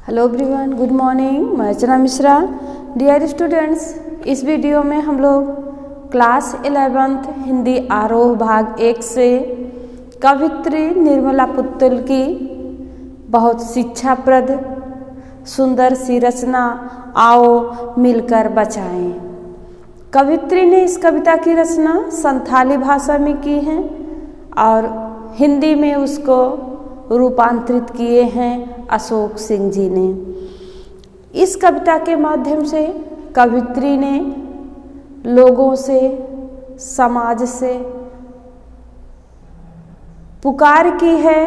Hello everyone, good morning. मैं Archana Mishra. Dear students, इस video में हम लोग क्लास 11th हिंदी आरोह भाग 1 से कवित्री निर्मला पुत्तुल की बहुत शिक्षाप्रद सुंदर सी रचना आओ मिलकर बचाएं। कवित्री ने इस कविता की रचना संथाली भाषा में की है और हिंदी में उसको रूपांतरित किए हैं अशोक सिंह जी ने। इस कविता के माध्यम से कवित्री ने लोगों से, समाज से पुकार की है,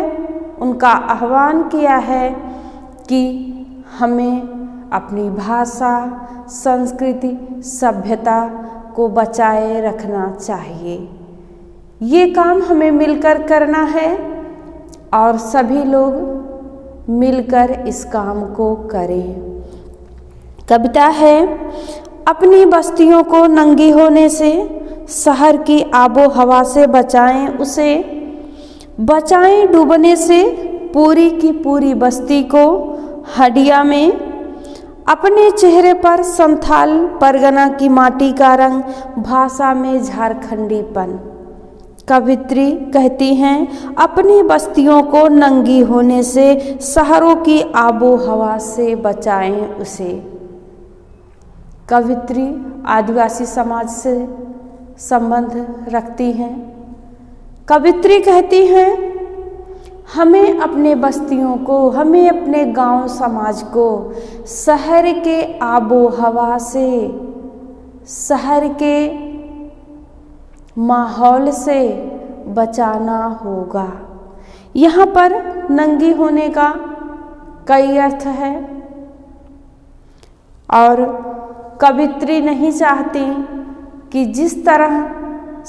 उनका आह्वान किया है कि हमें अपनी भाषा, संस्कृति, सभ्यता को बचाए रखना चाहिए। ये काम हमें मिलकर करना है और सभी लोग मिलकर इस काम को करें। कविता है, अपनी बस्तियों को नंगी होने से, शहर की आबो हवा से बचाएं उसे, बचाएं डूबने से पूरी की पूरी बस्ती को। हडिया में अपने चेहरे पर संथाल परगना की माटी का रंग, भाषा में झारखंडीपन। कवित्री कहती हैं, अपनी बस्तियों को नंगी होने से, शहरों की आबो हवा से बचाएं उसे। कवित्री आदिवासी समाज से संबंध रखती हैं। कवित्री कहती हैं, हमें अपने बस्तियों को, हमें अपने गांव समाज को शहर के आबो हवा से, शहर के माहौल से बचाना होगा। यहाँ पर नंगी होने का कई अर्थ है और कवित्री नहीं चाहती कि जिस तरह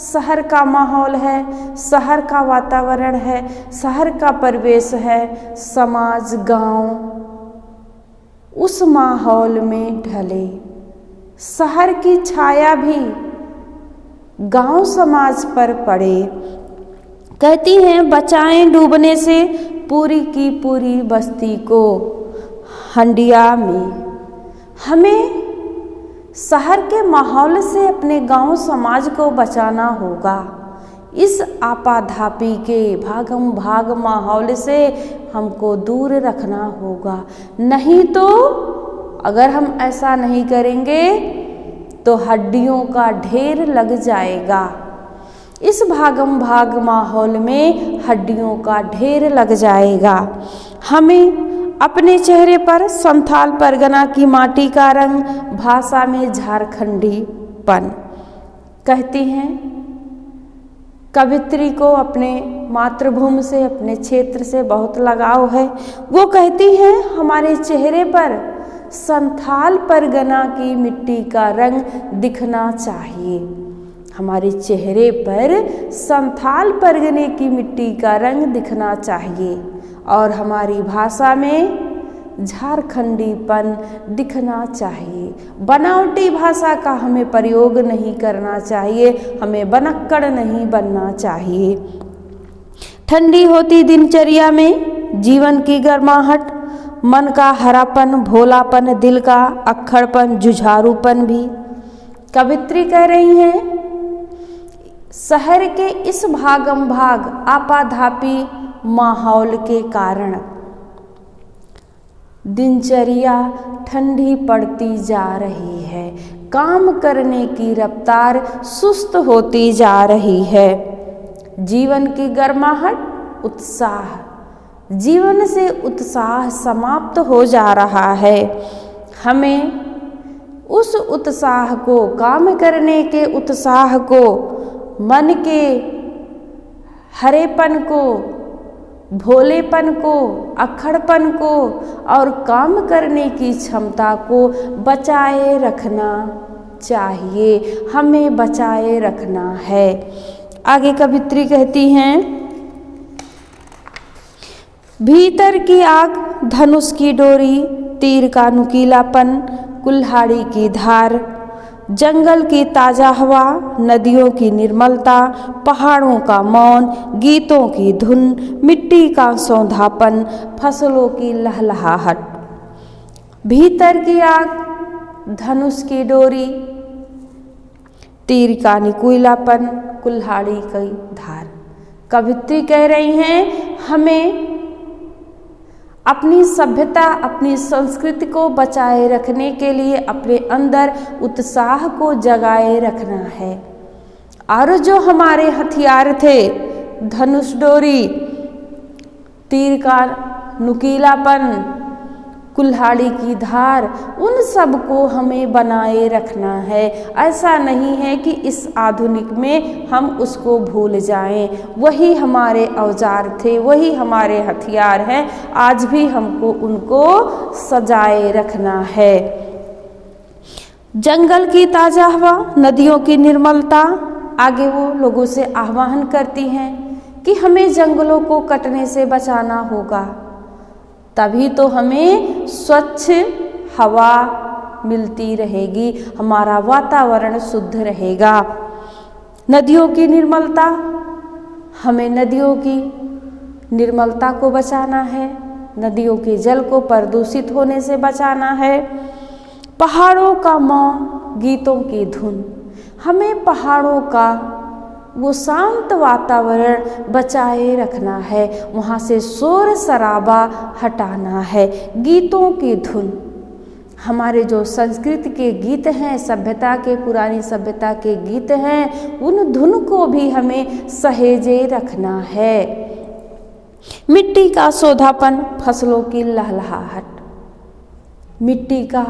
शहर का माहौल है, शहर का वातावरण है, शहर का परिवेश है, समाज, गांव उस माहौल में ढले। शहर की छाया भी गांव समाज पर पड़े। कहती हैं, बचाएं डूबने से पूरी की पूरी बस्ती को। हंडिया में हमें शहर के माहौल से अपने गांव समाज को बचाना होगा। इस आपाधापी के भागम भाग माहौल से हमको दूर रखना होगा। नहीं तो अगर हम ऐसा नहीं करेंगे तो हड्डियों का ढेर लग जाएगा। इस भागम भाग माहौल में हड्डियों का ढेर लग जाएगा। हमें अपने चेहरे पर संथाल परगना की माटी का रंग, भाषा में झारखंडीपन। कहती हैं, कवित्री को अपने मातृभूमि से, अपने क्षेत्र से बहुत लगाव है। वो कहती हैं, हमारे चेहरे पर संथाल परगना की मिट्टी का रंग दिखना चाहिए। हमारे चेहरे पर संथाल परगने की मिट्टी का रंग दिखना चाहिए और हमारी भाषा में झारखंडीपन दिखना चाहिए। बनावटी भाषा का हमें प्रयोग नहीं करना चाहिए, हमें बनक्कड़ नहीं बनना चाहिए। ठंडी होती दिनचर्या में जीवन की गर्माहट, मन का हरापन, भोलापन, दिल का अक्खड़पन, जुझारूपन भी। कवित्री कह रही हैं, शहर के इस भागम भाग आपाधापी माहौल के कारण दिनचर्या ठंडी पड़ती जा रही है, काम करने की रफ्तार सुस्त होती जा रही है। जीवन की गर्माहट, उत्साह, जीवन से उत्साह समाप्त हो जा रहा है। हमें उस उत्साह को, काम करने के उत्साह को, मन के हरेपन को, भोलेपन को, अक्खड़पन को और काम करने की क्षमता को बचाए रखना चाहिए। हमें बचाए रखना है। आगे कवित्री कहती हैं, भीतर की आग, धनुष की डोरी, तीर का नुकीलापन, कुल्हाड़ी की धार, जंगल की ताज़ा हवा, नदियों की निर्मलता, पहाड़ों का मौन, गीतों की धुन, मिट्टी का सौंधापन, फसलों की लहलहाहट। भीतर की आग धनुष की डोरी, तीर का नुकीलापन, कुल्हाड़ी की धार। कवित्री कह रही हैं हमें अपनी सभ्यता, अपनी संस्कृति को बचाए रखने के लिए अपने अंदर उत्साह को जगाए रखना है। और जो हमारे हथियार थे, धनुष डोरी, तीर का नुकीलापन, कुल्हाड़ी की धार, उन सब को हमें बनाए रखना है। ऐसा नहीं है कि इस आधुनिक में हम उसको भूल जाएं। वही हमारे औजार थे, वही हमारे हथियार हैं। आज भी हमको उनको सजाए रखना है। जंगल की ताजा हवा, नदियों की निर्मलता। आगे वो लोगों से आह्वान करती हैं कि हमें जंगलों को कटने से बचाना होगा, तभी तो हमें स्वच्छ हवा मिलती रहेगी, हमारा वातावरण शुद्ध रहेगा। नदियों की निर्मलता, हमें नदियों की निर्मलता को बचाना है, नदियों के जल को प्रदूषित होने से बचाना है। पहाड़ों का मौन, गीतों की धुन, हमें पहाड़ों का वो शांत वातावरण बचाए रखना है, वहाँ से शोर शराबा हटाना है। गीतों की धुन, हमारे जो संस्कृति के गीत हैं, सभ्यता के, पुरानी सभ्यता के गीत हैं, उन धुन को भी हमें सहेजे रखना है। मिट्टी का सौंधापन, फसलों की लहलहाहट, मिट्टी का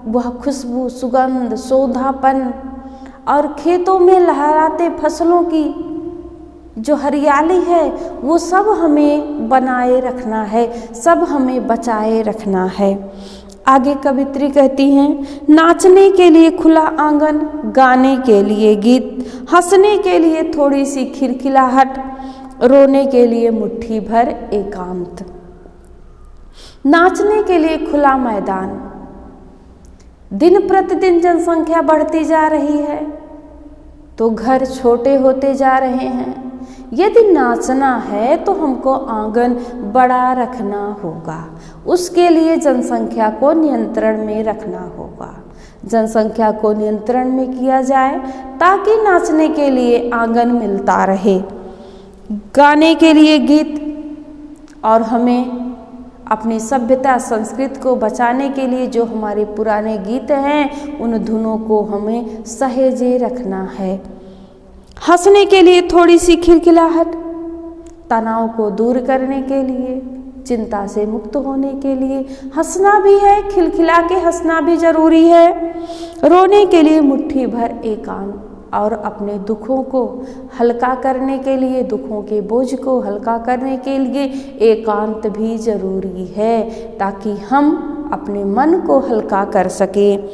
वह खुशबू, सुगंध, सौंधापन और खेतों में लहराते फसलों की जो हरियाली है, वो सब हमें बनाए रखना है, सब हमें बचाए रखना है। आगे कवित्री कहती हैं, नाचने के लिए खुला आंगन, गाने के लिए गीत, हंसने के लिए थोड़ी सी खिलखिलाहट, रोने के लिए मुट्ठी भर एकांत। नाचने के लिए खुला मैदान, दिन प्रतिदिन जनसंख्या बढ़ती जा रही है तो घर छोटे होते जा रहे हैं। यदि नाचना है तो हमको आंगन बड़ा रखना होगा, उसके लिए जनसंख्या को नियंत्रण में रखना होगा। जनसंख्या को नियंत्रण में किया जाए ताकि नाचने के लिए आंगन मिलता रहे, गाने के लिए गीत, और हमें अपनी सभ्यता संस्कृति को बचाने के लिए जो हमारे पुराने गीत हैं, उन धुनों को हमें सहेजे रखना है। हंसने के लिए थोड़ी सी खिलखिलाहट, तनाव को दूर करने के लिए, चिंता से मुक्त होने के लिए हंसना भी है, खिलखिला के हंसना भी जरूरी है। रोने के लिए मुट्ठी भर एकांत, और अपने दुखों को हल्का करने के लिए, दुखों के बोझ को हल्का करने के लिए एकांत भी जरूरी है, ताकि हम अपने मन को हल्का कर सकें।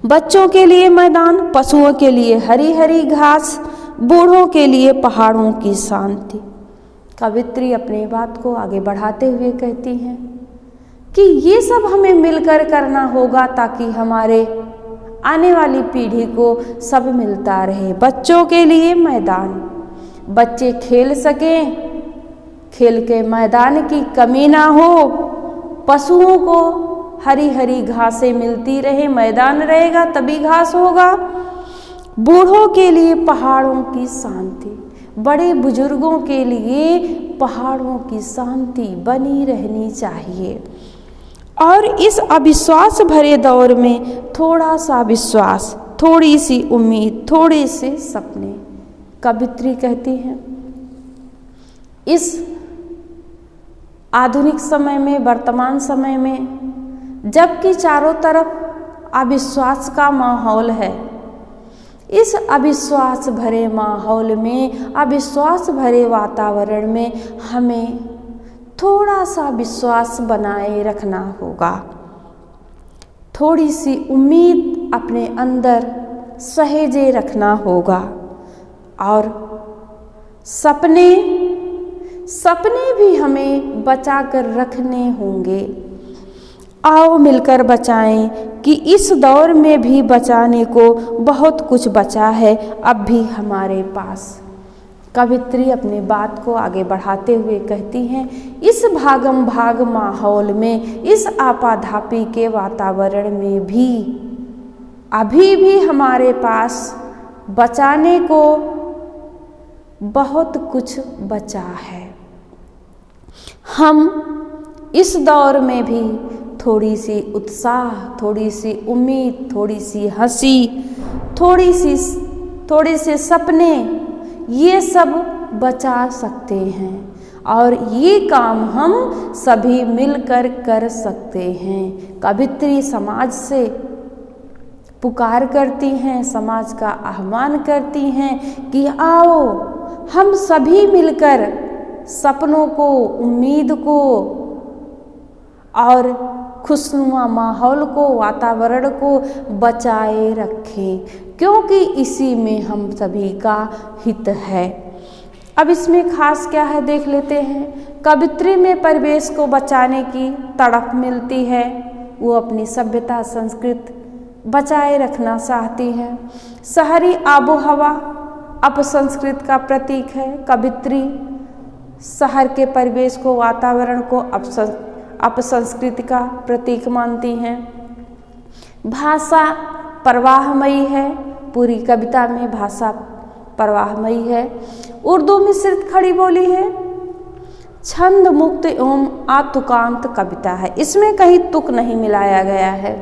बच्चों के लिए मैदान, पशुओं के लिए हरी हरी घास, बूढ़ों के लिए पहाड़ों की शांति। कवित्री अपनी बात को आगे बढ़ाते हुए कहती हैं कि ये सब हमें मिलकर करना होगा ताकि हमारे आने वाली पीढ़ी को सब मिलता रहे। बच्चों के लिए मैदान, बच्चे खेल सकें, खेल के मैदान की कमी ना हो, पशुओं को हरी हरी घासें मिलती रहे, मैदान रहेगा तभी घास होगा। बूढ़ों के लिए पहाड़ों की शांति, बड़े बुजुर्गों के लिए पहाड़ों की शांति बनी रहनी चाहिए। और इस अविश्वास भरे दौर में थोड़ा सा विश्वास, थोड़ी सी उम्मीद, थोड़े से सपने। कवित्री कहती हैं, इस आधुनिक समय में, वर्तमान समय में, जबकि चारों तरफ अविश्वास का माहौल है, इस अविश्वास भरे माहौल में, अविश्वास भरे वातावरण में हमें थोड़ा सा विश्वास बनाए रखना होगा, थोड़ी सी उम्मीद अपने अंदर सहेजे रखना होगा। और सपने भी हमें बचा कर रखने होंगे। आओ मिलकर बचाएं कि इस दौर में भी बचाने को बहुत कुछ बचा है अब भी हमारे पास। कवित्री अपनी बात को आगे बढ़ाते हुए कहती हैं, इस भागम भाग माहौल में, इस आपाधापी के वातावरण में भी अभी भी हमारे पास बचाने को बहुत कुछ बचा है। हम इस दौर में भी थोड़ी सी उत्साह, थोड़ी सी उम्मीद, थोड़ी सी हंसी, थोड़े से सपने, ये सब बचा सकते हैं और ये काम हम सभी मिलकर कर सकते हैं। कवित्री समाज से पुकार करती हैं, समाज का आह्वान करती हैं कि आओ हम सभी मिलकर सपनों को, उम्मीद को और खुशनुमा माहौल को, वातावरण को बचाए रखें, क्योंकि इसी में हम सभी का हित है। अब इसमें खास क्या है देख लेते हैं। कवित्री में परिवेश को बचाने की तड़प मिलती है, वो अपनी सभ्यता, संस्कृति बचाए रखना चाहती है। शहरी आबो हवा अपसंस्कृत का प्रतीक है। कवित्री शहर के परिवेश को, वातावरण को अपसंस्कृति का प्रतीक मानती हैं। भाषा प्रवाहमयी है, पूरी कविता में भाषा प्रवाहमयी है। उर्दू मिश्रित खड़ी बोली है, छंद मुक्त एवं आतुकांत कविता है, इसमें कहीं तुक नहीं मिलाया गया है।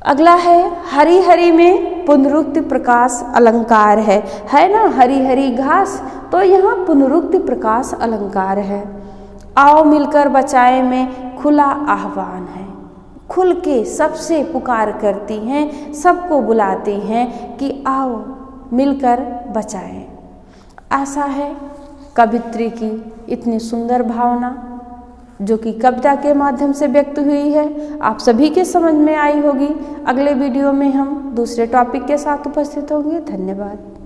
अगला है हरी हरी में पुनरुक्ति प्रकाश अलंकार है ना, हरी हरी घास, तो यहाँ पुनरुक्ति प्रकाश अलंकार है। आओ मिलकर बचाए में खुला आह्वान है, खुल के सबसे पुकार करती हैं, सबको बुलाती हैं कि आओ मिलकर बचाएं। ऐसा है कवित्री की इतनी सुंदर भावना जो कि कविता के माध्यम से व्यक्त हुई है, आप सभी के समझ में आई होगी। अगले वीडियो में हम दूसरे टॉपिक के साथ उपस्थित होंगे। धन्यवाद।